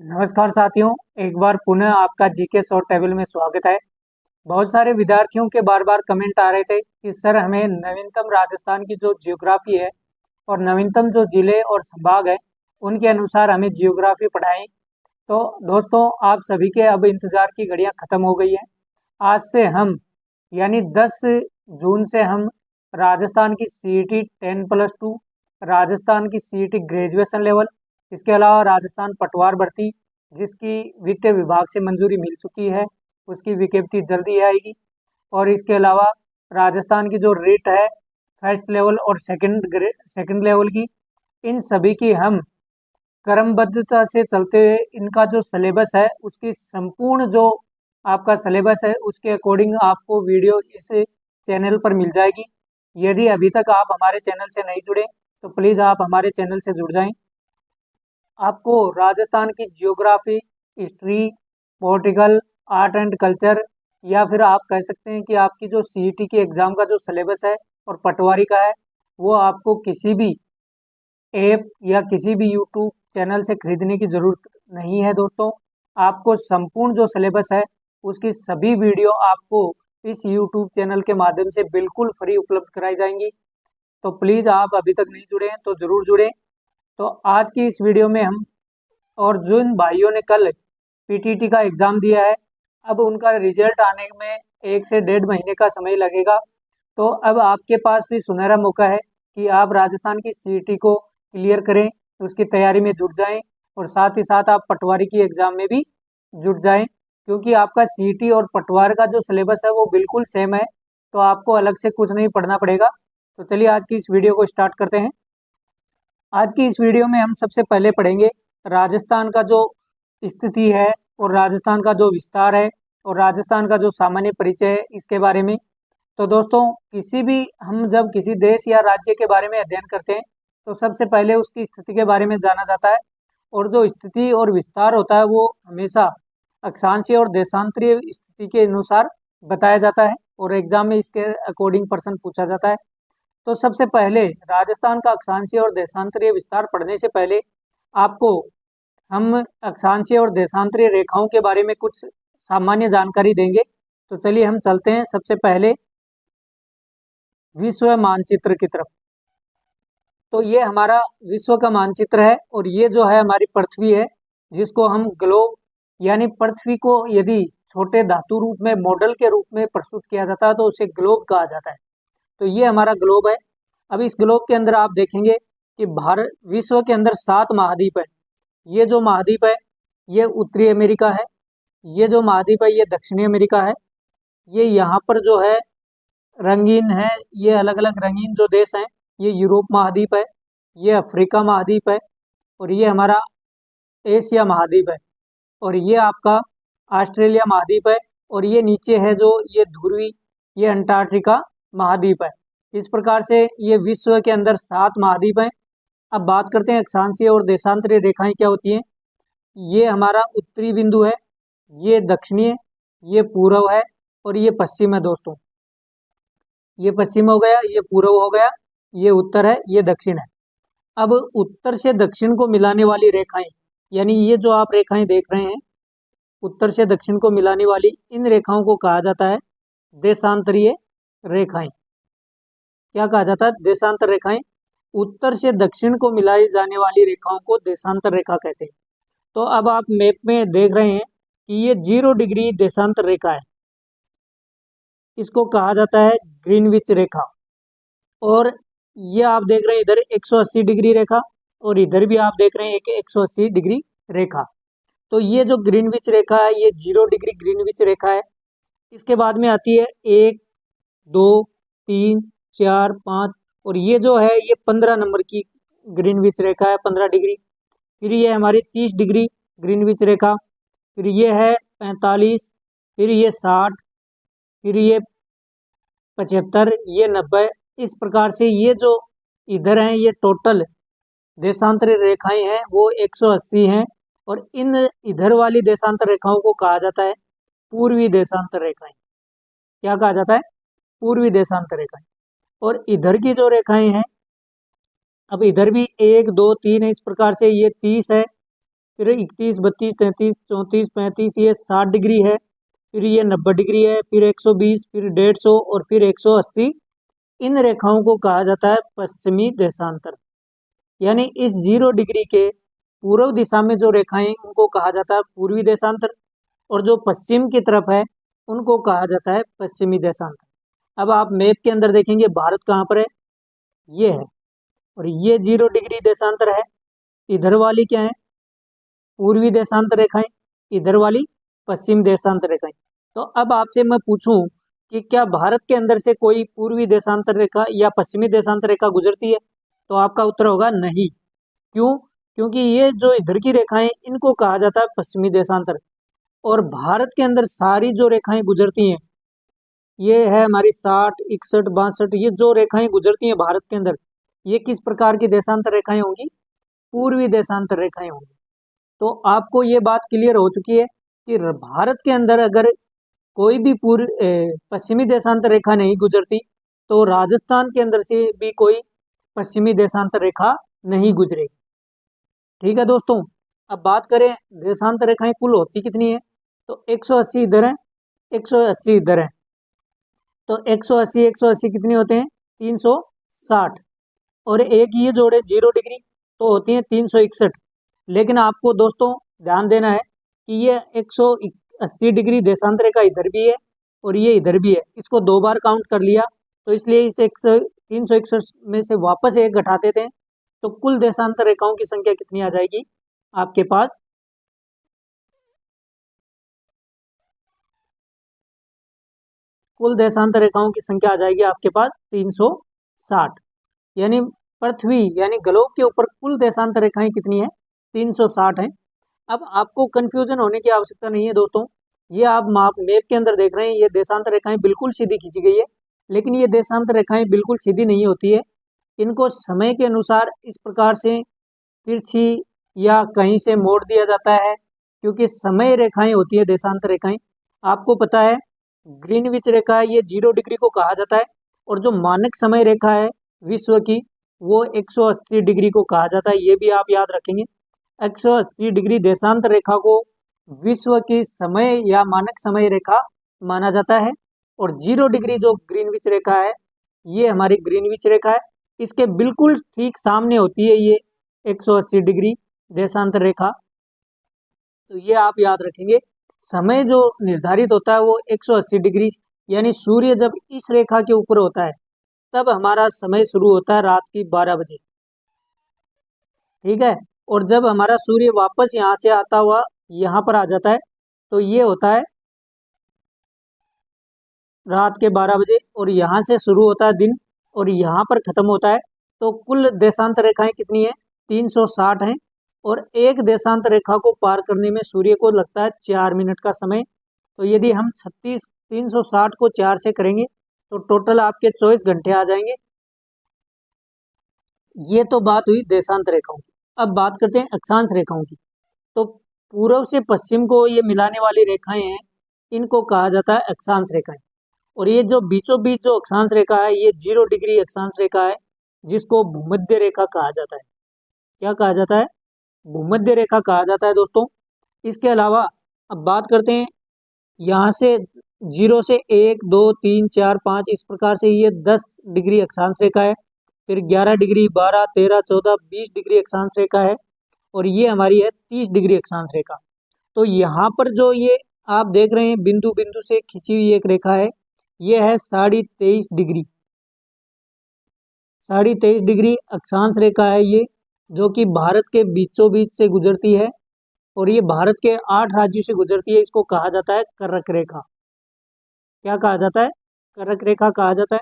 नमस्कार साथियों, एक बार पुनः आपका जीके शॉर्ट टेबल में स्वागत है। बहुत सारे विद्यार्थियों के बार बार कमेंट आ रहे थे कि सर हमें नवीनतम राजस्थान की जो जियोग्राफी है और नवीनतम जो जिले और संभाग है उनके अनुसार हमें जियोग्राफी पढ़ाएं। तो दोस्तों, आप सभी के अब इंतजार की घड़ियां खत्म हो गई है। आज से हम यानी 10 जून से हम राजस्थान की सीईटी 10+2, राजस्थान की सीईटी ग्रेजुएशन लेवल, इसके अलावा राजस्थान पटवार भर्ती जिसकी वित्त विभाग से मंजूरी मिल चुकी है, उसकी विज्ञप्ति जल्दी आएगी। और इसके अलावा राजस्थान की जो रेट है फर्स्ट लेवल और सेकंड लेवल की, इन सभी की हम क्रमबद्धता से चलते हुए इनका जो सिलेबस है उसकी संपूर्ण जो आपका सिलेबस है उसके अकॉर्डिंग आपको वीडियो इस चैनल पर मिल जाएगी। यदि अभी तक आप हमारे चैनल से नहीं जुड़े तो प्लीज़ आप हमारे चैनल से जुड़ जाएं। आपको राजस्थान की geography, history, political, art and culture, या फिर आप कह सकते हैं कि आपकी जो सीईटी के एग्ज़ाम का जो सिलेबस है और पटवारी का है वो आपको किसी भी ऐप या किसी भी यूट्यूब चैनल से खरीदने की ज़रूरत नहीं है दोस्तों। आपको संपूर्ण जो सिलेबस है उसकी सभी वीडियो आपको इस यूट्यूब चैनल के माध्यम से बिल्कुल फ्री उपलब्ध कराई जाएंगी। तो प्लीज़ आप अभी तक नहीं जुड़े हैं तो ज़रूर जुड़ें। तो आज की इस वीडियो में हम, और जिन भाइयों ने कल पीटीटी का एग्ज़ाम दिया है अब उनका रिजल्ट आने में 1 से 1.5 महीने का समय लगेगा। तो अब आपके पास भी सुनहरा मौका है कि आप राजस्थान की सीईटी को क्लियर करें, उसकी तैयारी में जुट जाएं और साथ ही साथ आप पटवारी की एग्ज़ाम में भी जुट जाएं, क्योंकि आपका सीईटी और पटवार का जो सिलेबस है वो बिल्कुल सेम है। तो आपको अलग से कुछ नहीं पढ़ना पड़ेगा। तो चलिए आज की इस वीडियो को स्टार्ट करते हैं। आज की इस वीडियो में हम सबसे पहले पढ़ेंगे राजस्थान का जो स्थिति है और राजस्थान का जो विस्तार है और राजस्थान का जो सामान्य परिचय है इसके बारे में। तो दोस्तों, किसी भी हम जब किसी देश या राज्य के बारे में अध्ययन करते हैं तो सबसे पहले उसकी स्थिति के बारे में जाना जाता है। और जो स्थिति और विस्तार होता है वो हमेशा अक्षांशीय और देशांतरीय स्थिति के अनुसार बताया जाता है और एग्जाम में इसके अकॉर्डिंग प्रश्न पूछा जाता है। तो सबसे पहले राजस्थान का अक्षांशीय और देशांतरीय विस्तार पढ़ने से पहले आपको हम अक्षांशीय और देशांतरीय रेखाओं के बारे में कुछ सामान्य जानकारी देंगे। तो चलिए हम चलते हैं सबसे पहले विश्व मानचित्र की तरफ। तो ये हमारा विश्व का मानचित्र है और ये जो है हमारी पृथ्वी है जिसको हम ग्लोब, यानी पृथ्वी को यदि छोटे धातु रूप में मॉडल के रूप में प्रस्तुत किया जाता है तो उसे ग्लोब कहा जाता है। तो ये हमारा ग्लोब है। अब इस ग्लोब के अंदर आप देखेंगे कि भारत विश्व के अंदर 7 महाद्वीप है। ये जो महाद्वीप है ये उत्तरी अमेरिका है, ये जो महाद्वीप है ये दक्षिणी अमेरिका है, ये यहाँ पर जो है रंगीन है, ये अलग अलग रंगीन जो देश हैं ये यूरोप महाद्वीप है, ये अफ्रीका महाद्वीप है और ये हमारा एशिया महाद्वीप है और ये आपका ऑस्ट्रेलिया महाद्वीप है और ये नीचे है जो ये ध्रुवी, ये अंटार्कटिका महाद्वीप है। इस प्रकार से ये विश्व के अंदर 7 महाद्वीप हैं। अब बात करते हैं अक्षांशीय और देशांतरीय रेखाएं क्या होती हैं। ये हमारा उत्तरी बिंदु है, ये दक्षिणी है, ये पूर्व है और ये पश्चिम है दोस्तों। ये पश्चिम हो गया, ये पूर्व हो गया, ये उत्तर है, ये दक्षिण है। अब उत्तर से दक्षिण को मिलाने वाली रेखाएं, यानी ये जो आप रेखाएं देख रहे हैं उत्तर से दक्षिण को मिलाने वाली, इन रेखाओं को कहा जाता है देशांतरीय रेखाएं। क्या कहा जाता है? देशांतर रेखाएं। उत्तर से दक्षिण को मिलाई जाने वाली रेखाओं को देशांतर रेखा कहते हैं। तो अब आप मैप में देख रहे हैं कि ये 0 डिग्री देशांतर रेखा है, इसको कहा जाता है ग्रीनविच रेखा। और ये आप देख रहे हैं इधर 180 डिग्री रेखा और इधर भी आप देख रहे हैं एक 180 डिग्री रेखा। तो ये जो ग्रीनविच रेखा है ये 0 डिग्री ग्रीनविच रेखा है। इसके बाद में आती है 1, 2, 3, 4, 5 और ये जो है ये 15 नंबर की ग्रीनविच रेखा है, 15 डिग्री। फिर ये हमारी 30 डिग्री ग्रीनविच रेखा, फिर ये है 45, फिर ये 60, फिर ये 75, ये 90। इस प्रकार से ये जो इधर हैं ये टोटल देशांतरीय रेखाएं हैं वो 180 हैं और इन इधर वाली देशांतर रेखाओं को कहा जाता है पूर्वी देशांतर रेखाएं। क्या कहा जाता है? पूर्वी देशांतर रेखाएं। और इधर की जो रेखाएं हैं, अब इधर भी 1, 2, 3 है, इस प्रकार से ये 30 है, फिर 31, 32, 33, 34, 35, ये 60 डिग्री है, फिर ये 90 डिग्री है, फिर 120, फिर 150 और फिर 180। इन रेखाओं को कहा जाता है पश्चिमी देशांतर। यानी इस 0 डिग्री के पूर्व दिशा में जो रेखाएं उनको कहा जाता है पूर्वी देशांतर, और जो पश्चिम की तरफ है उनको कहा जाता है पश्चिमी देशांतर। अब आप मैप के अंदर देखेंगे भारत कहाँ पर है, ये है, और ये 0 डिग्री देशांतर है। इधर वाली क्या है, पूर्वी देशांतर रेखाएं, इधर वाली पश्चिम देशांतर रेखाएं। तो अब आपसे मैं पूछूं कि क्या भारत के अंदर से कोई पूर्वी देशांतर रेखा या पश्चिमी देशांतर रेखा गुजरती है, तो आपका उत्तर होगा नहीं। क्यों? क्योंकि ये जो इधर की रेखाएं इनको कहा जाता है पश्चिमी देशांतर, और भारत के अंदर सारी जो रेखाएं गुजरती हैं, ये है हमारी 60, 61, 62, ये जो रेखाएं गुजरती हैं भारत के अंदर, ये किस प्रकार की देशांतर रेखाएं होंगी, पूर्वी देशांतर रेखाएं होंगी। तो आपको ये बात क्लियर हो चुकी है कि भारत के अंदर अगर कोई भी पश्चिमी देशांतर रेखा नहीं गुजरती, तो राजस्थान के अंदर से भी कोई पश्चिमी देशांतर रेखा नहीं गुजरेगी। ठीक है दोस्तों, अब बात करें देशांतर रेखाएं कुल होती कितनी है, तो 180 इधर है, 180 इधर है, तो 180 180 कितने होते हैं, 360, और एक ये जोड़े 0 डिग्री तो होती है 361। लेकिन आपको दोस्तों ध्यान देना है कि ये 180 डिग्री देशांतर रेखा इधर भी है और ये इधर भी है, इसको 2 बार काउंट कर लिया, तो इसलिए इस 361 में से वापस एक घटाते थे, तो कुल देशांतर रेखाओं की संख्या कितनी आ जाएगी आपके पास, कुल देशांतर रेखाओं की संख्या आ जाएगी आपके पास 360। यानी पृथ्वी यानी ग्लोब के ऊपर कुल देशांतर रेखाएं कितनी है, 360 है। अब आपको कंफ्यूजन होने की आवश्यकता नहीं है दोस्तों, ये आप मैप के अंदर देख रहे हैं, ये देशांतर रेखाएं बिल्कुल सीधी खींची गई है, लेकिन ये देशांतर रेखाएं बिल्कुल सीधी नहीं होती है, इनको समय के अनुसार इस प्रकार से तिरछी या कहीं से मोड़ दिया जाता है, क्योंकि समय रेखाएं होती है देशांतर रेखाएं। आपको पता है ग्रीनविच रेखा है, ये 0 डिग्री को कहा जाता है, और जो मानक समय रेखा है विश्व की वो 180 डिग्री को कहा जाता है, ये भी आप याद रखेंगे। 180 डिग्री देशांतर रेखा को विश्व की समय या मानक समय रेखा माना जाता है, और 0 डिग्री जो ग्रीनविच रेखा है ये हमारी ग्रीनविच रेखा है, इसके बिल्कुल ठीक सामने होती है ये 180 डिग्री देशांतर रेखा। तो ये आप याद रखेंगे, समय जो निर्धारित होता है वो 180 डिग्री, यानी सूर्य जब इस रेखा के ऊपर होता है तब हमारा समय शुरू होता है रात की 12 बजे। ठीक है, और जब हमारा सूर्य वापस यहाँ से आता हुआ यहाँ पर आ जाता है तो ये होता है रात के 12 बजे, और यहाँ से शुरू होता है दिन और यहाँ पर खत्म होता है। तो कुल देशांतर रेखाएं कितनी है, 360 हैं, और एक देशांतर रेखा को पार करने में सूर्य को लगता है 4 मिनट का समय। तो यदि हम 360 को 4 से करेंगे तो टोटल आपके 24 घंटे आ जाएंगे। ये तो बात हुई देशांतर रेखाओं की। अब बात करते हैं अक्षांश रेखाओं की। तो पूर्व से पश्चिम को ये मिलाने वाली रेखाएं हैं, इनको कहा जाता है अक्षांश रेखाएं। और ये जो बीचों बीच जो अक्षांश रेखा है ये 0 डिग्री अक्षांश रेखा है, जिसको भूमध्य रेखा कहा जाता है। क्या कहा जाता है, भूमध्य रेखा कहा जाता है दोस्तों। इसके अलावा अब बात करते हैं यहाँ से 0 से 1 2 3 4 5 इस प्रकार से ये 10 डिग्री अक्षांश रेखा है, फिर 11 डिग्री 12 13 14 20 डिग्री अक्षांश रेखा है, और ये हमारी है 30 डिग्री अक्षांश रेखा। तो यहाँ पर जो ये आप देख रहे हैं बिंदु बिंदु से खींची हुई एक रेखा है, ये है 23.5 डिग्री, 23.5 डिग्री अक्षांश रेखा है ये, जो कि भारत के बीचों बीच से गुजरती है, और ये भारत के 8 राज्यों से गुजरती है। इसको कहा जाता है कर्क रेखा। क्या कहा जाता है, कर्क रेखा कहा जाता है।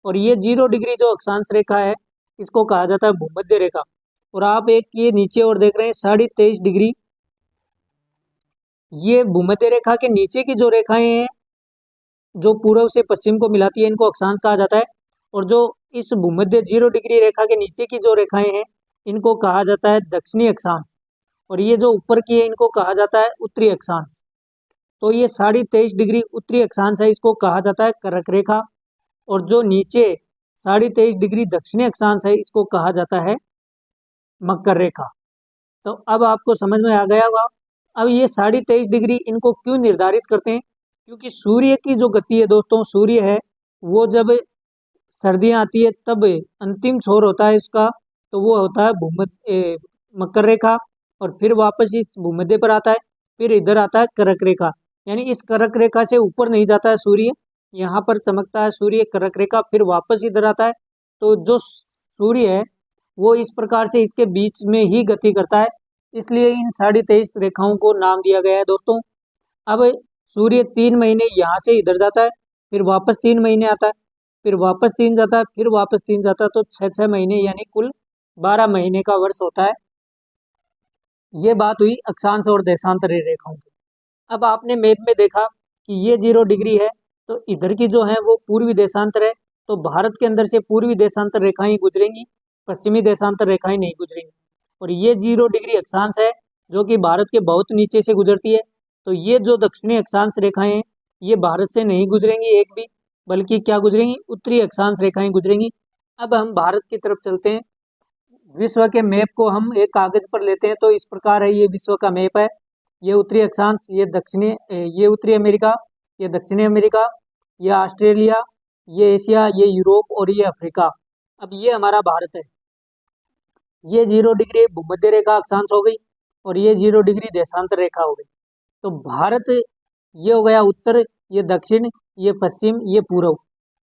और ये 0 डिग्री जो अक्षांश रेखा है इसको कहा जाता है भूमध्य रेखा। और आप एक ये नीचे और देख रहे हैं 23.5 डिग्री, ये भूमध्य रेखा के नीचे की जो रेखाएं हैं जो पूर्व से पश्चिम को मिलाती है इनको अक्षांश कहा जाता है, और जो इस भूमध्य 0 डिग्री रेखा के नीचे की जो रेखाएं हैं इनको कहा जाता है दक्षिणी अक्षांश, और ये जो ऊपर की है इनको कहा जाता है उत्तरी अक्षांश। तो ये 23.5 डिग्री उत्तरी अक्षांश है, इसको कहा जाता है कर्क रेखा, और जो नीचे 23.5 डिग्री दक्षिणी अक्षांश है इसको कहा जाता है मकर रेखा। तो अब आपको समझ में आ गया होगा। अब ये 23.5 डिग्री इनको क्यों निर्धारित करते हैं? क्योंकि सूर्य की जो गति है दोस्तों, सूर्य है वो जब सर्दियाँ आती है तब अंतिम छोर होता है इसका, तो वो होता है भूमध्य मकर रेखा, और फिर वापस इस भूमध्य पर आता है, फिर इधर आता है कर्क रेखा। यानी इस कर्क रेखा से ऊपर नहीं जाता है सूर्य, यहाँ पर चमकता है सूर्य कर्क रेखा, फिर वापस इधर आता है। तो जो सूर्य है वो इस प्रकार से इसके बीच में ही गति करता है, इसलिए इन 23.5 रेखाओं को नाम दिया गया है दोस्तों। अब सूर्य 3 महीने यहाँ से इधर जाता है, फिर वापस 3 महीने आता है, फिर वापस 3 जाता है, फिर वापस 3 जाता है, तो 6 6 महीने यानी कुल 12 महीने का वर्ष होता है। ये बात हुई अक्षांश और देशांतरी रेखाओं की। अब आपने मैप में देखा कि ये 0 डिग्री है, तो इधर की जो है वो पूर्वी देशांतर है, तो भारत के अंदर से पूर्वी देशांतर रेखाएं गुजरेंगी, पश्चिमी देशांतर रेखाएं नहीं गुजरेंगी। और ये 0 डिग्री अक्षांश है जो कि भारत के बहुत नीचे से गुजरती है। तो ये जो दक्षिणी अक्षांश रेखाएं हैं ये भारत से नहीं गुजरेंगी एक भी, बल्कि क्या गुजरेंगी, उत्तरी अक्षांश रेखाएं गुजरेंगी। अब हम भारत की तरफ चलते हैं। विश्व के मैप को हम एक कागज पर लेते हैं, तो इस प्रकार है, ये विश्व का मैप है। ये उत्तरी अक्षांश, ये उत्तरी अमेरिका, ये दक्षिणी अमेरिका, ये ऑस्ट्रेलिया, ये एशिया, ये यूरोप और ये अफ्रीका। अब ये हमारा भारत है। ये 0 डिग्री भूमध्य रेखा अक्षांश हो गई, और ये 0 डिग्री देशांतर रेखा हो गई। तो भारत ये हो गया उत्तर, ये दक्षिण, ये पश्चिम, ये पूर्व।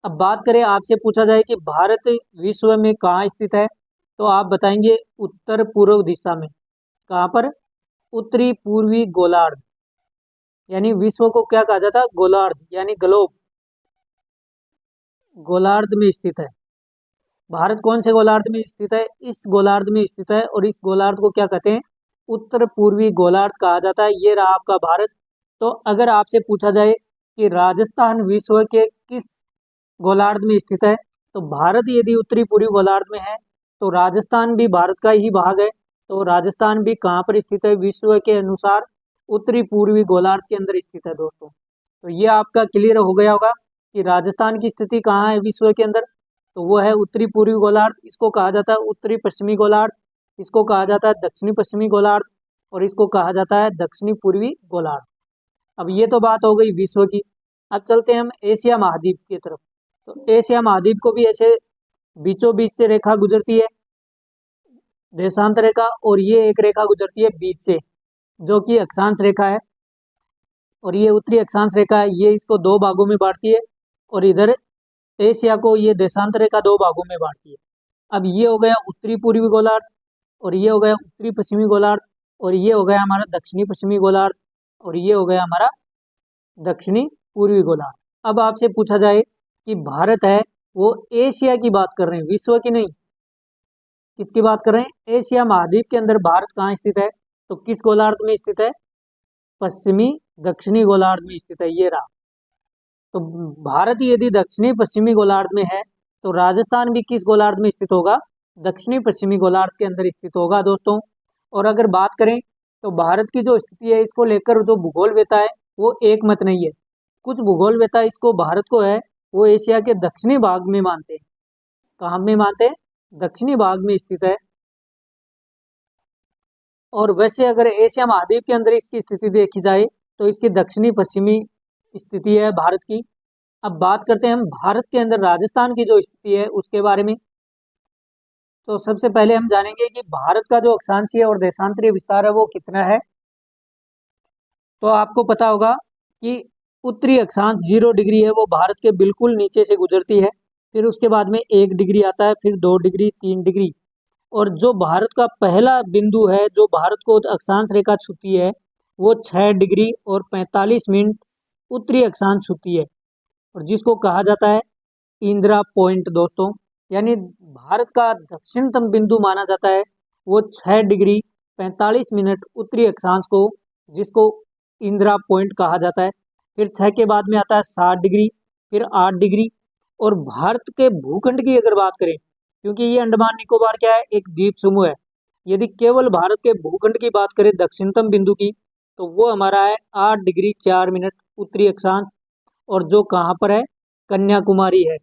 अब बात करें, आपसे पूछा जाए कि भारत विश्व में कहाँ स्थित है, तो आप बताएंगे उत्तर पूर्व दिशा में। कहाँ पर? उत्तरी पूर्वी गोलार्ध, यानी विश्व को क्या कहा जाता है, गोलार्ध यानी ग्लोब, गोलार्ध में स्थित है। भारत कौन से गोलार्ध में स्थित है? इस गोलार्ध में स्थित है, और इस गोलार्ध को क्या कहते हैं, उत्तर पूर्वी गोलार्ध कहा जाता है। ये रहा आपका भारत। तो अगर आपसे पूछा जाए कि राजस्थान विश्व के किस गोलार्ध में स्थित है, तो भारत यदि उत्तरी पूर्वी गोलार्ध में है तो राजस्थान भी भारत का ही भाग है। तो राजस्थान भी कहाँ पर स्थित है? विश्व के अनुसार उत्तरी पूर्वी गोलार्ध के अंदर स्थित है दोस्तों। तो ये आपका क्लियर हो गया होगा कि राजस्थान की स्थिति कहाँ है विश्व के अंदर, तो वो है उत्तरी पूर्वी गोलार्ध। इसको कहा जाता है उत्तरी पश्चिमी गोलार्ध, इसको कहा जाता है दक्षिणी पश्चिमी गोलार्ध, और इसको कहा जाता है दक्षिणी पूर्वी गोलार्ध। अब ये तो बात हो गई विश्व की। अब चलते हैं हम एशिया महाद्वीप की तरफ। तो एशिया महाद्वीप को भी ऐसे बीचों बीच से रेखा गुजरती है, देशांतर रेखा, और ये एक रेखा गुजरती है बीच से जो कि अक्षांश रेखा है, और ये उत्तरी अक्षांश रेखा है। ये इसको दो भागों में बांटती है, और इधर एशिया को ये देशांतर रेखा दो भागों में बांटती है। अब ये हो गया उत्तरी पूर्वी गोलार्ध, और ये हो गया उत्तरी पश्चिमी गोलार्ध, और ये हो गया हमारा दक्षिणी पश्चिमी गोलार्ध, और ये हो गया हमारा दक्षिणी पूर्वी गोलार्ध। अब आपसे पूछा जाए कि भारत है वो एशिया की बात कर रहे हैं, विश्व की नहीं। किसकी बात कर रहे हैं? एशिया महाद्वीप के अंदर भारत कहाँ स्थित है, तो किस गोलार्ध में स्थित है? पश्चिमी दक्षिणी गोलार्ध में स्थित है, ये रहा। तो भारत यदि दक्षिणी पश्चिमी गोलार्ध में है तो राजस्थान भी किस गोलार्ध में स्थित होगा? दक्षिणी पश्चिमी गोलार्ध के अंदर स्थित होगा दोस्तों। और अगर बात करें तो भारत की जो स्थिति है इसको लेकर जो भूगोलवेता है वो एक मत नहीं है। कुछ भूगोलवेता इसको, भारत को है वो एशिया के दक्षिणी भाग में मानते हैं। कहाँ में मानते हैं? दक्षिणी भाग में स्थित है। और वैसे अगर एशिया महाद्वीप के अंदर इसकी स्थिति देखी जाए तो इसकी दक्षिणी पश्चिमी स्थिति है भारत की। अब बात करते हैं हम भारत के अंदर राजस्थान की जो स्थिति है उसके बारे में। तो सबसे पहले हम जानेंगे कि भारत का जो अक्षांशीय और देशांतरीय विस्तार है वो कितना है। तो आपको पता होगा कि उत्तरी अक्षांश 0 डिग्री है, वो भारत के बिल्कुल नीचे से गुजरती है। फिर उसके बाद में 1 डिग्री आता है, फिर 2 डिग्री, 3 डिग्री। और जो भारत का पहला बिंदु है जो भारत को अक्षांश रेखा छूती है वो 6 डिग्री और 45 मिनट उत्तरी अक्षांश छूती है, और जिसको कहा जाता है इंदिरा पॉइंट दोस्तों। यानी भारत का दक्षिणतम बिंदु माना जाता है वो 6 डिग्री 45 मिनट उत्तरी अक्षांश को, जिसको इंदिरा पॉइंट कहा जाता है। फिर 6 के बाद में आता है 7 डिग्री, फिर 8 डिग्री। और भारत के भूखंड की अगर बात करें, क्योंकि ये अंडमान निकोबार क्या है, एक द्वीप समूह है। यदि केवल भारत के भूखंड की बात करें दक्षिणतम बिंदु की, तो वो हमारा है 8 डिग्री 4 मिनट उत्तरी अक्षांश, और जो कहाँ पर है? कन्याकुमारी है।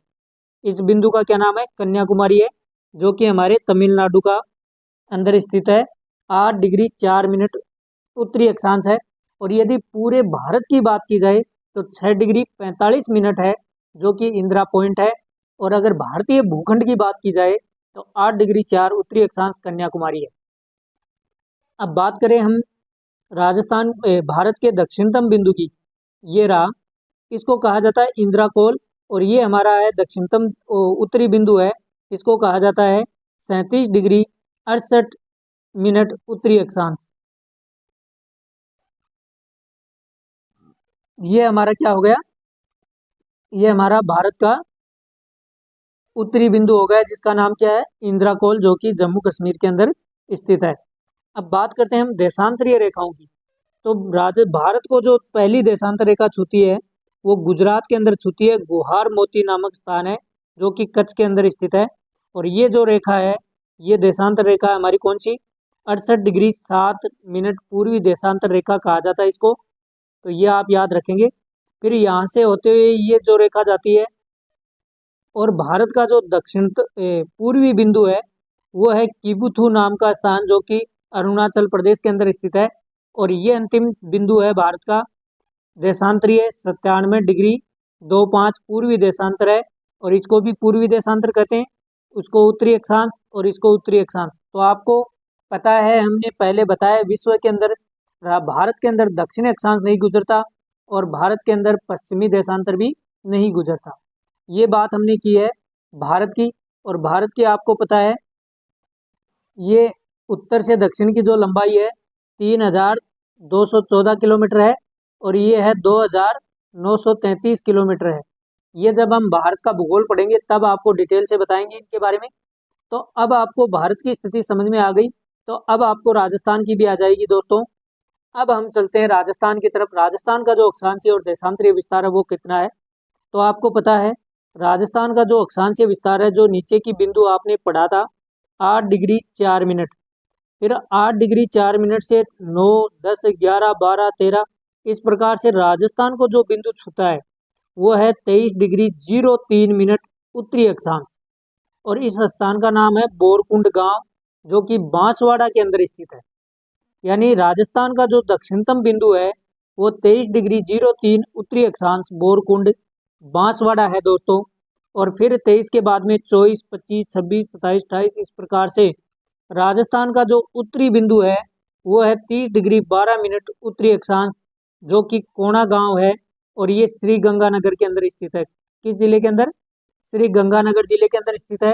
इस बिंदु का क्या नाम है? कन्याकुमारी है, जो कि हमारे तमिलनाडु का अंदर स्थित है। 8 डिग्री 4 मिनट उत्तरी अक्षांश है। और यदि पूरे भारत की बात की जाए तो 6 डिग्री 45 मिनट है, जो कि इंदिरा पॉइंट है। और अगर भारतीय भूखंड की बात की जाए तो 8 डिग्री 4 उत्तरी अक्षांश कन्याकुमारी है। अब बात करें हम राजस्थान भारत के दक्षिणतम बिंदु की, ये रहा, इसको कहा जाता है इंदिरा कोल। और ये हमारा है दक्षिणतम उत्तरी बिंदु है, इसको कहा जाता है 37 डिग्री 68 मिनट उत्तरी अक्षांश। ये हमारा क्या हो गया, ये हमारा भारत का उत्तरी बिंदु हो गया, जिसका नाम क्या है, इंदिरा कोल, जो कि जम्मू कश्मीर के अंदर स्थित है। अब बात करते हैं हम देशांतरीय रेखाओं की। तो भारत को जो पहली देशांतर रेखा छूती है वो गुजरात के अंदर छूती है। गुहार मोती नामक स्थान है जो कि कच्छ के अंदर स्थित है। और ये जो रेखा है, ये देशांतर रेखा है हमारी कौन सी, 68 डिग्री 7 मिनट पूर्वी देशांतर रेखा कहा जाता है इसको। तो ये आप याद रखेंगे। फिर यहाँ से होते हुए ये जो रेखा जाती है, और भारत का जो दक्षिण पूर्वी बिंदु है वो है किबुथु नाम का स्थान, जो कि अरुणाचल प्रदेश के अंदर स्थित है। और ये अंतिम बिंदु है भारत का देशांतरीय 97 डिग्री 25 पूर्वी देशांतर है। और इसको भी पूर्वी देशांतर कहते हैं, उसको उत्तरी अक्षांश और इसको उत्तरी अक्षांश। तो आपको पता है, हमने पहले बताया विश्व के अंदर भारत के अंदर दक्षिणी अक्षांश नहीं गुजरता और भारत के अंदर पश्चिमी देशांतर भी नहीं गुजरता। ये बात हमने की है भारत की। और भारत की आपको पता है, ये उत्तर से दक्षिण की जो लंबाई है 3214 किलोमीटर है और ये है 2933 किलोमीटर है। ये जब हम भारत का भूगोल पढ़ेंगे तब आपको डिटेल से बताएंगे इनके बारे में। तो अब आपको भारत की स्थिति समझ में आ गई, तो अब आपको राजस्थान की भी आ जाएगी दोस्तों। अब हम चलते हैं राजस्थान की तरफ। राजस्थान का जो अक्षांशीय और देशांतरीय विस्तार है वो कितना है, तो आपको पता है राजस्थान का जो अक्षांशीय विस्तार है, जो नीचे की बिंदु आपने पढ़ा था, 8 डिग्री 4 मिनट। फिर 8 डिग्री 4 मिनट से 9, 10, 11, 12, 13, इस प्रकार से राजस्थान को जो बिंदु छूता है वो है 23 डिग्री 03 मिनट उत्तरी अक्षांश। और इस स्थान का नाम है बोरकुंड गांव, जो कि बांसवाड़ा के अंदर स्थित है। यानी राजस्थान का जो दक्षिणतम बिंदु है वो 23 डिग्री 03 उत्तरी अक्षांश बोरकुंड बांसवाड़ा है दोस्तों। और फिर 23 के बाद में 24, 25, 26, 27, 28, इस प्रकार से राजस्थान का जो उत्तरी बिंदु है वो है 30 डिग्री 12 मिनट उत्तरी अक्षांश, जो कि कोणा गांव है। और ये श्री गंगानगर के अंदर स्थित है। किस जिले के अंदर, श्री गंगानगर जिले के अंदर स्थित है।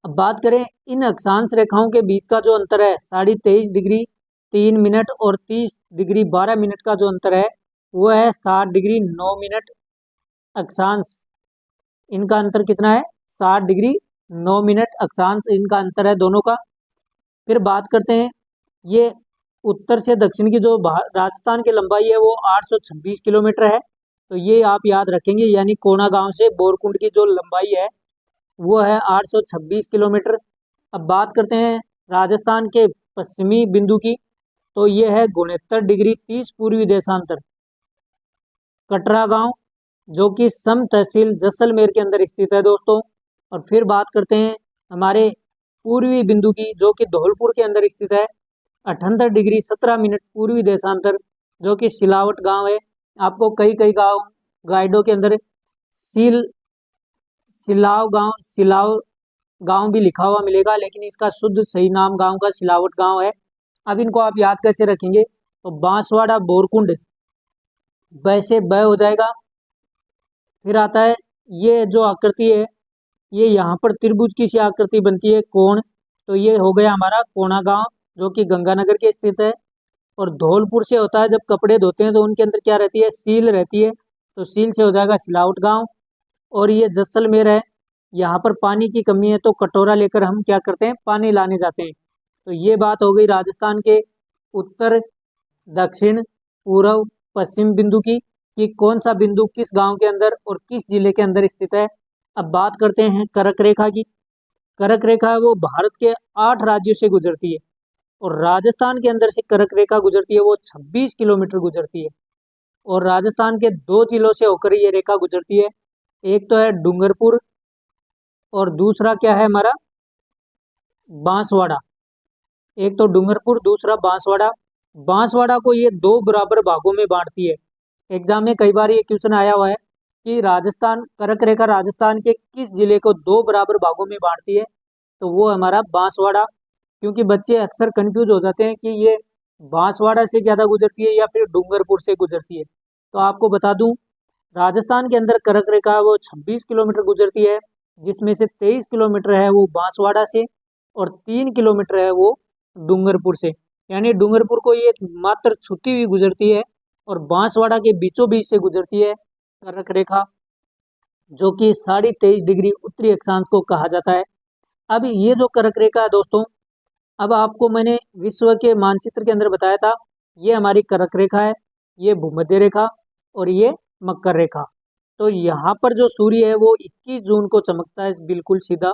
अब बात करें इन अक्षांश रेखाओं के बीच का जो अंतर है 23 डिग्री 3 मिनट और 30 डिग्री 12 मिनट का जो अंतर है वो है 60 डिग्री 9 मिनट अक्षांश। इनका अंतर कितना है, 60 डिग्री 9 मिनट अक्षांश इनका अंतर है दोनों का। फिर बात करते हैं, ये उत्तर से दक्षिण की जो राजस्थान की लंबाई है वो 826 किलोमीटर है। तो ये आप याद रखेंगे, यानी कोणा गांव से बोरकुंड की जो लंबाई है वो है 826 किलोमीटर। अब बात करते हैं राजस्थान के पश्चिमी बिंदु की, तो ये है 69 डिग्री 30 पूर्वी देशांतर कटरा गांव, जो कि सम तहसील जैसलमेर के अंदर स्थित है दोस्तों। और फिर बात करते हैं हमारे पूर्वी बिंदु की, जो कि धौलपुर के अंदर स्थित है, 78 डिग्री 17 मिनट पूर्वी देशांतर, जो कि सिलावट गांव है। आपको कई कई गांव गाइडों के अंदर सिलाव गांव भी लिखा हुआ मिलेगा, लेकिन इसका शुद्ध सही नाम गांव का सिलावट गांव है। अब इनको आप याद कैसे रखेंगे, तो बांसवाड़ा बोरकुंड वैसे ब हो जाएगा। फिर आता है ये जो आकृति है, ये यहाँ पर त्रिभुज की सी आकृति बनती है, कोण, तो ये हो गया हमारा कोणा गांव, जो कि गंगानगर के स्थित है। और धौलपुर से होता है, जब कपड़े धोते हैं तो उनके अंदर क्या रहती है, सील रहती है, तो सील से हो जाएगा सिलावट गांव। और ये जैसलमेर है, यहाँ पर पानी की कमी है तो कटोरा लेकर हम क्या करते हैं, पानी लाने जाते हैं। तो ये बात हो गई राजस्थान के उत्तर, दक्षिण, पूर्व, पश्चिम बिंदु की, कि कौन सा बिंदु किस गांव के अंदर और किस जिले के अंदर स्थित है। अब बात करते हैं कर्क रेखा की। कर्क रेखा वो भारत के 8 राज्यों से गुजरती है और राजस्थान के अंदर से कर्क रेखा गुजरती है, वो 26 किलोमीटर गुजरती है। और राजस्थान के 2 जिलों से होकर ये रेखा गुजरती है, एक तो है डूंगरपुर और दूसरा क्या है हमारा बांसवाड़ा। एक तो डूंगरपुर, दूसरा बांसवाड़ा। बांसवाड़ा को ये दो बराबर भागों में बांटती है। एग्जाम में कई बार ये क्वेश्चन आया हुआ है कि राजस्थान, कर्क रेखा राजस्थान के किस जिले को दो बराबर भागों में बांटती है, तो वो हमारा बांसवाड़ा। क्योंकि बच्चे अक्सर कंफ्यूज हो जाते हैं कि ये बांसवाड़ा से ज़्यादा गुजरती है या फिर डूंगरपुर से गुजरती है। तो आपको बता दूं, राजस्थान के अंदर कर्क रेखा वो 26 किलोमीटर गुजरती है, जिसमें से 23 किलोमीटर है वो बांसवाड़ा से और 3 किलोमीटर है वो डूंगरपुर से। यानी डूंगरपुर को ये मात्र छूती हुई गुजरती है और बांसवाड़ा के बीचों बीच से गुजरती है कर्क रेखा, जो कि 23.5 डिग्री उत्तरी अक्षांश को कहा जाता है। अब ये जो कर्क रेखा है दोस्तों, अब आपको मैंने विश्व के मानचित्र के अंदर बताया था, ये हमारी कर्क रेखा है, ये भूमध्य रेखा और ये मकर रेखा। तो यहाँ पर जो सूर्य है वो 21 जून को चमकता है बिल्कुल सीधा,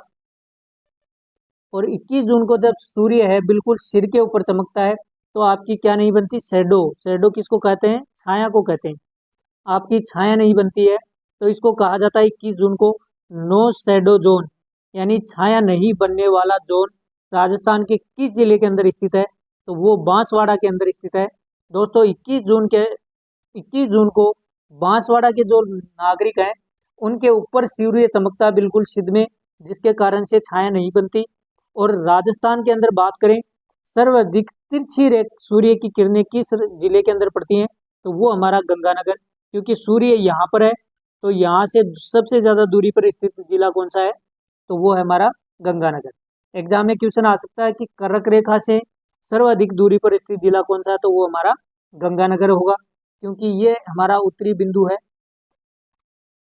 और 21 जून को जब सूर्य है बिल्कुल सिर के ऊपर चमकता है तो आपकी क्या नहीं बनती, शैडो। शैडो किसको कहते हैं, छाया को कहते हैं। आपकी छाया नहीं बनती है, तो इसको कहा जाता है 21 जून को नो शैडो जोन, यानी छाया नहीं बनने वाला जोन राजस्थान के किस जिले के अंदर स्थित है, तो वो बांसवाड़ा के अंदर स्थित है। दोस्तों 21 जून को बांसवाड़ा के जो नागरिक हैं उनके ऊपर सूर्य चमकता है बिल्कुल सिद्ध में, जिसके कारण से छाया नहीं बनती। और राजस्थान के अंदर बात करें, सर्वाधिक तिरछी रेख सूर्य की किरणें किस जिले के अंदर पड़ती हैं, तो वो हमारा गंगानगर। क्योंकि सूर्य यहाँ पर है, तो यहाँ से सबसे ज्यादा दूरी पर स्थित जिला कौन सा है, तो वो है हमारा गंगानगर। एग्जाम में क्वेश्चन आ सकता है कि कर्क रेखा से सर्वाधिक दूरी पर स्थित जिला कौन सा है, तो वो हमारा गंगानगर होगा, क्योंकि ये हमारा उत्तरी बिंदु है।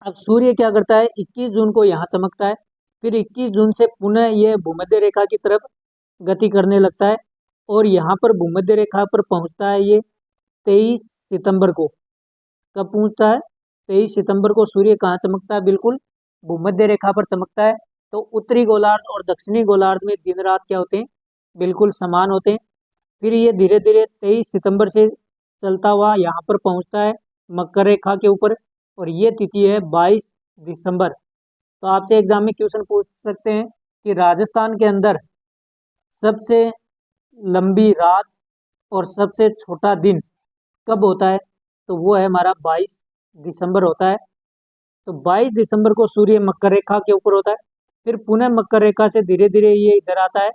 अब सूर्य क्या करता है, 21 जून को यहाँ चमकता है, फिर 21 जून से पुनः ये भूमध्य रेखा की तरफ गति करने लगता है और यहाँ पर भूमध्य रेखा पर पहुँचता है ये 23 सितंबर को। कब पहुँचता है, 23 सितंबर को सूर्य कहाँ चमकता है, बिल्कुल भूमध्य रेखा पर चमकता है। तो उत्तरी गोलार्ध और दक्षिणी गोलार्ध में दिन रात क्या होते हैं, बिल्कुल समान होते हैं। फिर ये धीरे धीरे 23 सितंबर से चलता हुआ यहाँ पर पहुँचता है मकर रेखा के ऊपर, और ये तिथि है 22 दिसंबर। तो आपसे एग्जाम में क्वेश्चन पूछ सकते हैं कि राजस्थान के अंदर सबसे लंबी रात और सबसे छोटा दिन कब होता है, तो वो है हमारा 22 दिसंबर होता है। तो 22 दिसंबर को सूर्य मकर रेखा के ऊपर होता है, फिर पुनः मकर रेखा से धीरे धीरे ये इधर आता है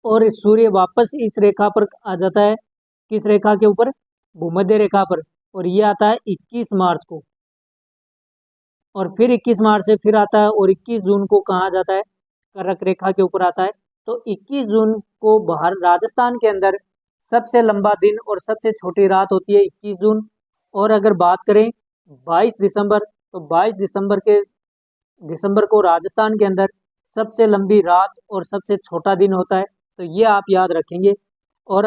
और सूर्य वापस इस रेखा पर आ जाता है, किस रेखा के ऊपर, भूमध्य रेखा पर, और ये आता है 21 मार्च को। और फिर 21 मार्च से फिर आता है और 21 जून को कहाँ जाता है, कर्क रेखा के ऊपर आता है। तो 21 जून को बाहर राजस्थान के अंदर सबसे लंबा दिन और सबसे छोटी रात होती है 21 जून। और अगर बात करें 22 दिसंबर, तो 22 दिसंबर को राजस्थान के अंदर सबसे लंबी रात और सबसे छोटा दिन होता है, तो ये आप याद रखेंगे। और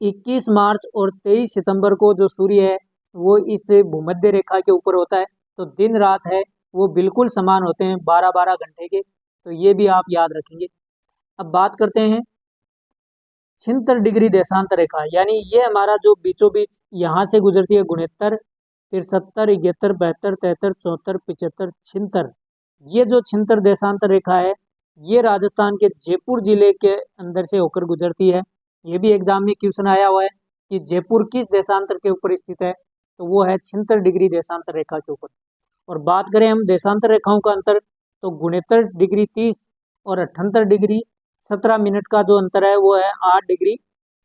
21 मार्च और 23 सितंबर को जो सूर्य है वो इस भूमध्य रेखा के ऊपर होता है, तो दिन रात है वो बिल्कुल समान होते हैं 12-12 घंटे के, तो ये भी आप याद रखेंगे। अब बात करते हैं 76 डिग्री देशांतर रेखा, यानी ये हमारा जो बीचों बीच यहाँ से गुजरती है 69, फिर 70, 71, 72, 73, 74, 75, 76, ये जो 76 देशांतर रेखा है ये राजस्थान के जयपुर जिले के अंदर से होकर गुजरती है। ये भी एग्जाम में क्वेश्चन आया हुआ है कि जयपुर किस देशांतर के ऊपर स्थित है, तो वो है 76 डिग्री देशांतर रेखा के ऊपर। और बात करें हम देशांतर रेखाओं का अंतर, तो 69 डिग्री 30 और 78 डिग्री 17 मिनट का जो अंतर है वो है 8 डिग्री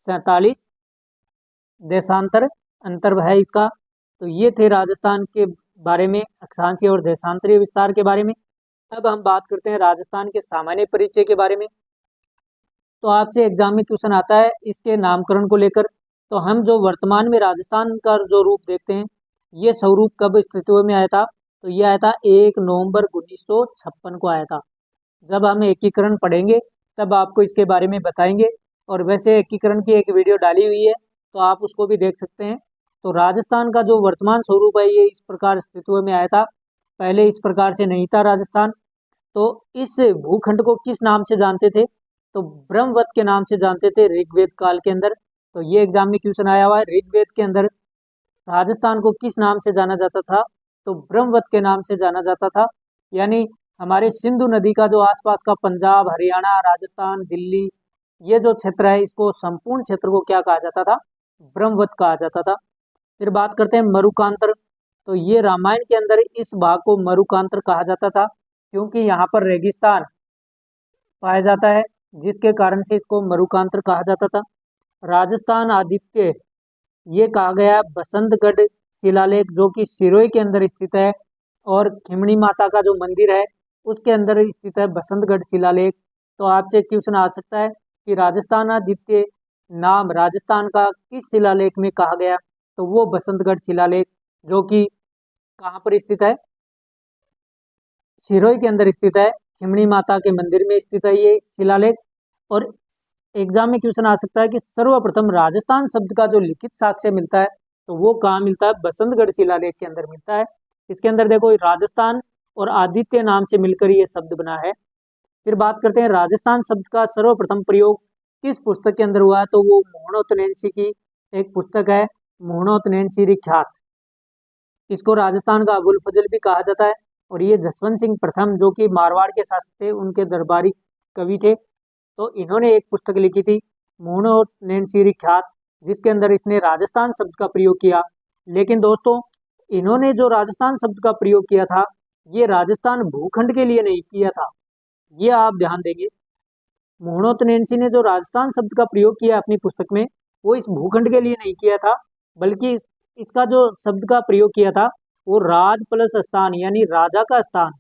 47 देशांतर अंतर है इसका। तो ये थे राजस्थान के बारे में अक्षांशीय और देशांतरीय विस्तार के बारे में। अब हम बात करते हैं राजस्थान के सामान्य परिचय के बारे में। तो आपसे एग्जाम में क्वेश्चन आता है इसके नामकरण को लेकर। तो हम जो वर्तमान में राजस्थान का जो रूप देखते हैं, ये स्वरूप कब अस्तित्व में आया था, तो ये आया था 1 नवंबर 1956 को आया था। जब हम एकीकरण पढ़ेंगे तब आपको इसके बारे में बताएंगे, और वैसे एकीकरण की एक वीडियो डाली हुई है तो आप उसको भी देख सकते हैं। तो राजस्थान का जो वर्तमान स्वरूप है ये इस प्रकार अस्तित्व में आया था, पहले इस प्रकार से नहीं था राजस्थान। तो इस भूखंड को किस नाम से जानते थे, तो ब्रह्मवत के नाम से जानते थे ऋग्वेद काल के अंदर। तो ये एग्जाम में क्वेश्चन आया हुआ है, ऋग्वेद के अंदर राजस्थान को किस नाम से जाना जाता था, तो ब्रह्मवत के नाम से जाना जाता था। यानी हमारे सिंधु नदी का जो आसपास का पंजाब, हरियाणा, राजस्थान, दिल्ली, ये जो क्षेत्र है इसको संपूर्ण क्षेत्र को क्या कहा जाता था? ब्रह्मवत कहा जाता था। फिर बात करते हैं मरुकांतर। तो ये रामायण के अंदर इस भाग को मरुकांतर कहा जाता था, क्योंकि यहाँ पर रेगिस्तान पाया जाता है, जिसके कारण से इसको मरुकांतर कहा जाता था। राजस्थान आदित्य ये कहा गया बसंतगढ़ शिलालेख, जो कि सिरोही के अंदर स्थित है, और खिमणी माता का जो मंदिर है उसके अंदर स्थित है बसंतगढ़ शिलालेख। तो आपसे क्वेश्चन आ सकता है कि राजस्थान आदित्य नाम राजस्थान का किस शिलालेख में कहा गया? तो वो बसंतगढ़ शिलालेख, जो कि कहाँ पर स्थित है? सिरोही के अंदर स्थित है, खिमणी माता के मंदिर में स्थित है ये शिलालेख। और एग्जाम में क्वेश्चन आ सकता है कि सर्वप्रथम राजस्थान शब्द का जो लिखित साक्ष्य मिलता है तो वो कहाँ मिलता है? बसंतगढ़ शिलालेख के अंदर मिलता है। इसके अंदर देखो राजस्थान और आदित्य नाम से मिलकर ये शब्द बना है। फिर बात करते हैं राजस्थान शब्द का सर्वप्रथम प्रयोग किस पुस्तक के अंदर हुआ है? तो वो मोहनोत्तनैंसी की एक पुस्तक है, मोहनोत्तनैंसी ख्यात। इसको राजस्थान का अबुल फजल भी कहा जाता है। और ये जसवंत सिंह प्रथम, जो कि मारवाड़ के शासक थे, उनके दरबारी कवि थे। तो इन्होंने एक पुस्तक लिखी थी मोहनोत्तनैंसी ख्यात, जिसके अंदर इसने राजस्थान शब्द का प्रयोग किया। लेकिन दोस्तों, इन्होंने जो राजस्थान शब्द का प्रयोग किया था ये राजस्थान भूखंड के लिए नहीं किया था, ये आप ध्यान देंगे। मोहनोत्तनैंसी ने जो राजस्थान शब्द का प्रयोग किया अपनी पुस्तक में, वो इस भूखंड के लिए नहीं किया था, बल्कि इसका जो शब्द का प्रयोग किया था वो राज प्लस स्थान, यानी राजा का स्थान,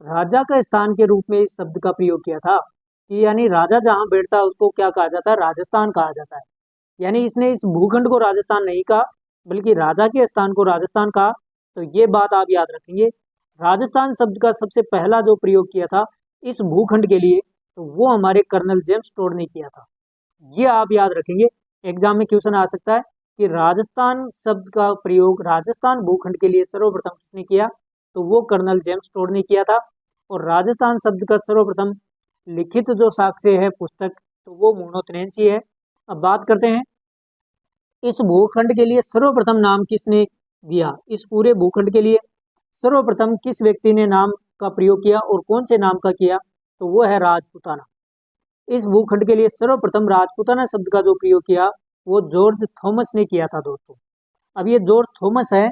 राजा का स्थान के रूप में इस शब्द का प्रयोग किया था। कि यानी राजा जहां बैठता है उसको क्या कहा जाता है? राजस्थान कहा जाता है। यानी इसने इस भूखंड को राजस्थान नहीं कहा, बल्कि राजा के स्थान को राजस्थान कहा। तो ये बात आप याद रखेंगे। राजस्थान शब्द का सबसे पहला जो प्रयोग किया था इस भूखंड के लिए, तो वो हमारे कर्नल जेम्स टोड ने किया था। ये आप याद रखेंगे। एग्जाम में क्वेश्चन आ सकता है कि राजस्थान शब्द का प्रयोग राजस्थान भूखंड के लिए सर्वप्रथम किसने किया? तो वो कर्नल जेम्स टोड ने किया था। और राजस्थान शब्द का सर्वप्रथम लिखित जो साक्ष्य है पुस्तक, तो वो मोहनोत्तनैंसी है। अब बात करते हैं इस भूखंड के लिए सर्वप्रथम नाम किसने दिया? इस पूरे भूखंड के लिए सर्वप्रथम किस व्यक्ति ने नाम का प्रयोग किया और कौन से नाम का किया? तो वो है राजपूताना। इस भूखंड के लिए सर्वप्रथम राजपूताना शब्द का जो प्रयोग किया वो जॉर्ज थॉमस ने किया था दोस्तों। अब ये जॉर्ज थॉमस है,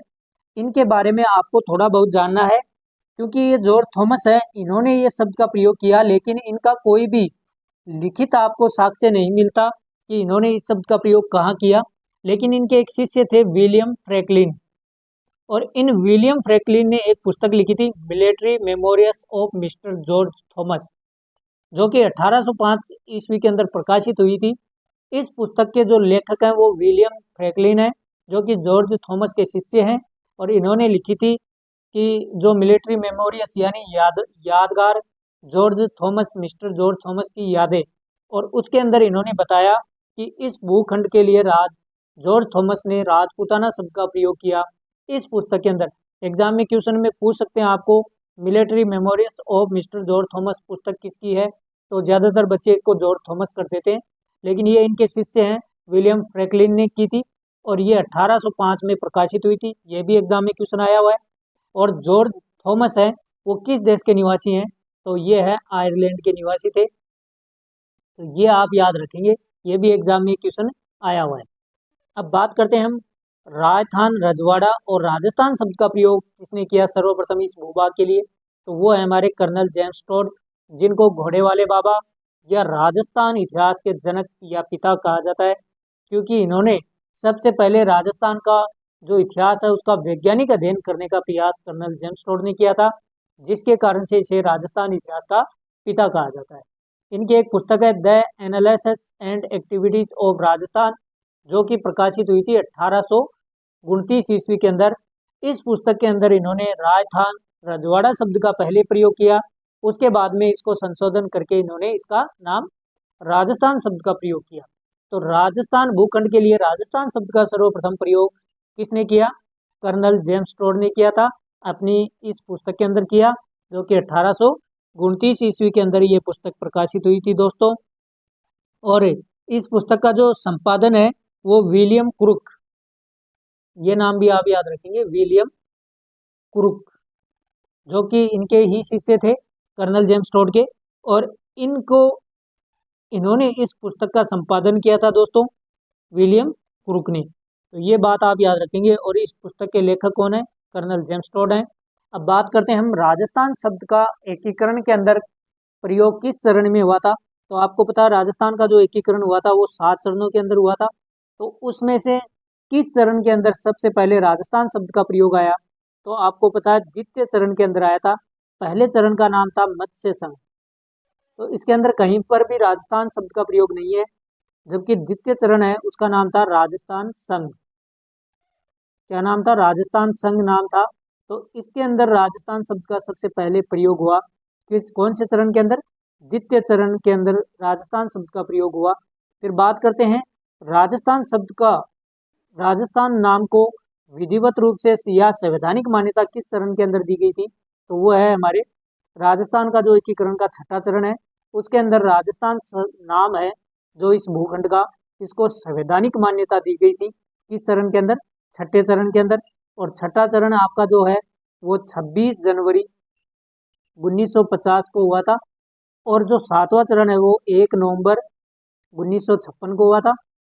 इनके बारे में आपको थोड़ा बहुत जानना है, क्योंकि ये जॉर्ज थॉमस है, इन्होंने ये शब्द का प्रयोग किया, लेकिन इनका कोई भी लिखित आपको साक्ष्य नहीं मिलता कि इन्होंने इस शब्द का प्रयोग कहाँ किया। लेकिन इनके एक शिष्य थे विलियम फ्रैंकलिन, और इन विलियम फ्रैंकलिन ने एक पुस्तक लिखी थी military memorials of mister George Thomas, जो कि 1805 ईस्वी के अंदर प्रकाशित हुई थी। इस पुस्तक के जो लेखक हैं वो विलियम फ्रैंकलिन है, जो कि जॉर्ज थॉमस के शिष्य हैं। और इन्होंने लिखी थी कि जो मिलिट्री मेमोरियल्स यानी यादगार George Thomas, mister George Thomas की यादें। और उसके अंदर इन्होंने बताया कि इस भूखंड के लिए जॉर्ज थॉमस ने राजपूताना शब्द का प्रयोग किया इस पुस्तक के अंदर। एग्जाम में क्वेश्चन में पूछ सकते हैं आपको military memorials of mister George Thomas पुस्तक किसकी है? तो ज़्यादातर बच्चे इसको जॉर्ज थॉमस कर देते हैं, लेकिन ये इनके शिष्य हैं विलियम फ्रैंकलिन ने की थी, और ये 1805 में प्रकाशित हुई थी। ये भी एग्जाम में क्वेश्चन आया हुआ है। और जॉर्ज थॉमस है वो किस देश के निवासी हैं? तो ये है आयरलैंड के निवासी थे। तो ये आप याद रखेंगे, ये भी एग्जाम में क्वेश्चन आया हुआ है। अब बात करते हैं हम राजस्थान, रजवाड़ा और राजस्थान शब्द का प्रयोग किसने किया सर्वप्रथम इस भूभाग के लिए? तो वो है हमारे कर्नल जेम्स टोड, जिनको घोड़े वाले बाबा या राजस्थान इतिहास के जनक या पिता कहा जाता है, क्योंकि इन्होंने सबसे पहले राजस्थान का जो इतिहास है उसका वैज्ञानिक अध्ययन करने का प्रयास कर्नल जेम्स टोड ने किया था, जिसके कारण से इसे राजस्थान इतिहास का पिता कहा जाता है। इनकी एक पुस्तक है the analysis and activities of Rajasthan, जो कि प्रकाशित हुई थी 1829 ईस्वी के अंदर। इस पुस्तक के अंदर इन्होंने राजस्थान रजवाड़ा शब्द का पहले प्रयोग किया, उसके बाद में इसको संशोधन करके इन्होंने इसका नाम राजस्थान शब्द का प्रयोग किया। तो राजस्थान भूखंड के लिए राजस्थान शब्द का सर्वप्रथम प्रयोग किसने किया? कर्नल जेम्स टोड ने किया था, अपनी इस पुस्तक के अंदर किया, जो कि 1829 ईस्वी के अंदर ये पुस्तक प्रकाशित हुई थी दोस्तों। और इस पुस्तक का जो संपादन है वो विलियम क्रुक, ये नाम भी आप याद रखेंगे, विलियम क्रुक, जो कि इनके ही शिष्य थे कर्नल जेम्स टोड के। और इनको इन्होंने इस पुस्तक का संपादन किया था दोस्तों विलियम क्रूक ने। तो ये बात आप याद रखेंगे। और इस पुस्तक के लेखक कौन है? कर्नल जेम्स टोड हैं। अब बात करते हैं हम राजस्थान शब्द का एकीकरण के अंदर प्रयोग किस चरण में हुआ था। तो आपको पता है राजस्थान का जो एकीकरण हुआ था वो 7 चरणों के अंदर हुआ था। तो उसमें से किस चरण के अंदर सबसे पहले राजस्थान शब्द का प्रयोग आया? तो आपको पता है द्वितीय चरण के अंदर आया था। पहले चरण का नाम था मत्स्य संघ। तो इसके अंदर कहीं पर भी राजस्थान शब्द का प्रयोग नहीं है। जबकि द्वितीय चरण है उसका नाम था राजस्थान संघ। क्या नाम था? राजस्थान संघ नाम था। तो इसके अंदर राजस्थान शब्द का सबसे पहले प्रयोग हुआ। किस कौन से चरण के अंदर? द्वितीय चरण के अंदर राजस्थान शब्द का प्रयोग हुआ। फिर बात करते हैं राजस्थान शब्द का, राजस्थान नाम को विधिवत रूप से या संवैधानिक मान्यता किस चरण के अंदर दी गई थी? तो वो है हमारे राजस्थान का जो एकीकरण का छठा चरण है उसके अंदर राजस्थान नाम है जो इस भूखंड का, इसको संवैधानिक मान्यता दी गई थी। किस चरण के अंदर? छठे चरण के अंदर। और छठा चरण आपका जो है वो 26 जनवरी 1950 को हुआ था। और जो सातवां चरण है वो 1 नवंबर 1956 को हुआ था।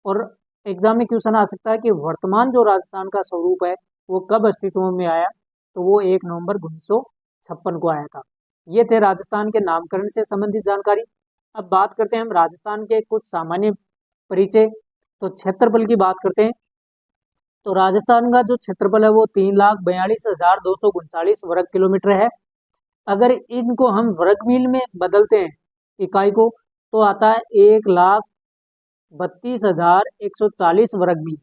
और एग्जाम में क्वेश्चन आ सकता है कि वर्तमान जो राजस्थान का स्वरूप है वो कब अस्तित्व में आया? तो वो 1 नवंबर 1956 को आया था। ये थे राजस्थान के नामकरण से संबंधित जानकारी। अब बात करते हैं हम राजस्थान के कुछ सामान्य परिचय। तो क्षेत्रफल की बात करते हैं। तो राजस्थान का जो क्षेत्रफल है वो 3,42,239 वर्ग किलोमीटर है। अगर इनको हम वर्ग मील में बदलते हैं इकाई को तो आता है 1,32,140 वर्ग मील।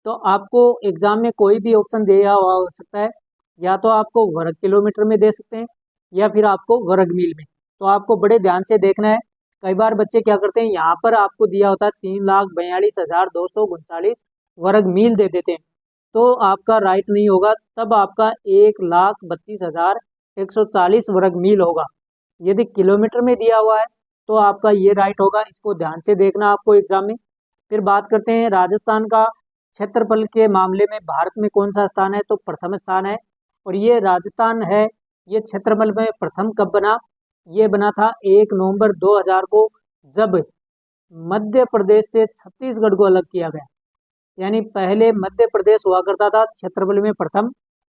तो आपको एग्जाम में कोई भी ऑप्शन दिया हुआ हो सकता है, या तो आपको वर्ग किलोमीटर में दे सकते हैं या फिर आपको वर्ग मील में। तो आपको बड़े ध्यान से देखना है। कई बार बच्चे क्या करते हैं, यहाँ पर आपको दिया होता है 3,42,239 वर्ग मील दे देते हैं, तो आपका राइट नहीं होगा। तब आपका 1,32,140 वर्ग मील होगा। यदि किलोमीटर में दिया हुआ है तो आपका ये राइट होगा। इसको ध्यान से देखना आपको एग्जाम में। फिर बात करते हैं राजस्थान का क्षेत्रफल के मामले में भारत में कौन सा स्थान है? तो प्रथम स्थान है। और ये राजस्थान है, ये क्षेत्रफल में प्रथम कब बना? ये बना था 1 नवंबर 2000 को, जब मध्य प्रदेश से छत्तीसगढ़ को अलग किया गया। यानी पहले मध्य प्रदेश हुआ करता था क्षेत्रफल में प्रथम,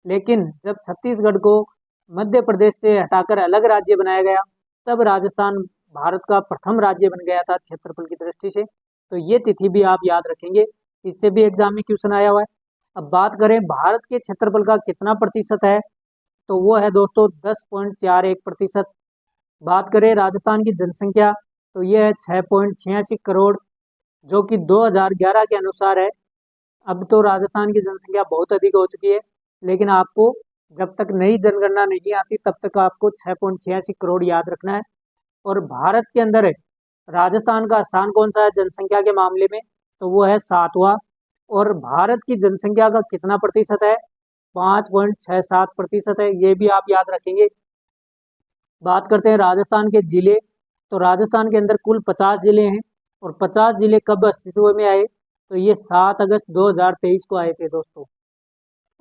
लेकिन जब छत्तीसगढ़ को मध्य प्रदेश से हटाकर अलग राज्य बनाया गया तब राजस्थान भारत का प्रथम राज्य बन गया था क्षेत्रफल की दृष्टि से। तो ये तिथि भी आप याद रखेंगे, इससे भी एग्जाम में क्वेश्चन आया हुआ है। अब बात करें भारत के क्षेत्रफल का कितना प्रतिशत है? तो वो है दोस्तों 10.41%। बात करें राजस्थान की जनसंख्या तो ये है 6.86 करोड़, जो कि 2011 के अनुसार है। अब तो राजस्थान की जनसंख्या बहुत अधिक हो चुकी है, लेकिन आपको जब तक नई जनगणना नहीं आती तब तक आपको 6.86 करोड़ याद रखना है। और भारत के अंदर है राजस्थान का स्थान कौन सा है जनसंख्या के मामले में? तो वो है 7वां। और भारत की जनसंख्या का कितना प्रतिशत है? 5.67% है। ये भी आप याद रखेंगे। बात करते हैं राजस्थान के जिले। तो राजस्थान के अंदर कुल 50 जिले हैं। और 50 जिले कब अस्तित्व में आए? तो ये 7 अगस्त 2023 को आए थे दोस्तों।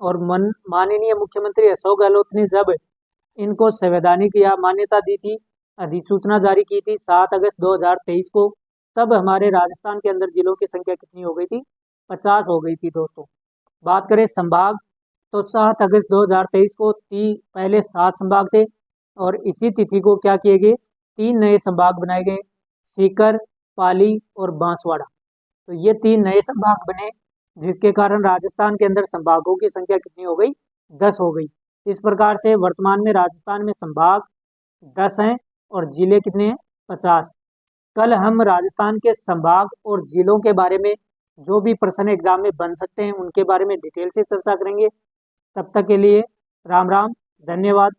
और माननीय मुख्यमंत्री अशोक गहलोत ने जब इनको संवैधानिक या मान्यता दी थी, अधिसूचना जारी की थी 7 अगस्त 2023 को, तब हमारे राजस्थान के अंदर जिलों की संख्या कितनी हो गई थी? 50 हो गई थी दोस्तों। बात करें संभाग तो 7 अगस्त 2023 को पहले 7 संभाग थे और इसी तिथि को क्या किए गए? 3 नए संभाग बनाए गए, सीकर, पाली और बांसवाड़ा। तो ये 3 नए संभाग बने, जिसके कारण राजस्थान के अंदर संभागों की संख्या कितनी हो गई? 10 हो गई। इस प्रकार से वर्तमान में राजस्थान में संभाग 10 हैं और जिले कितने हैं? 50। कल हम राजस्थान के संभाग और जिलों के बारे में जो भी प्रश्न एग्जाम में बन सकते हैं उनके बारे में डिटेल से चर्चा करेंगे। तब तक के लिए राम राम, धन्यवाद।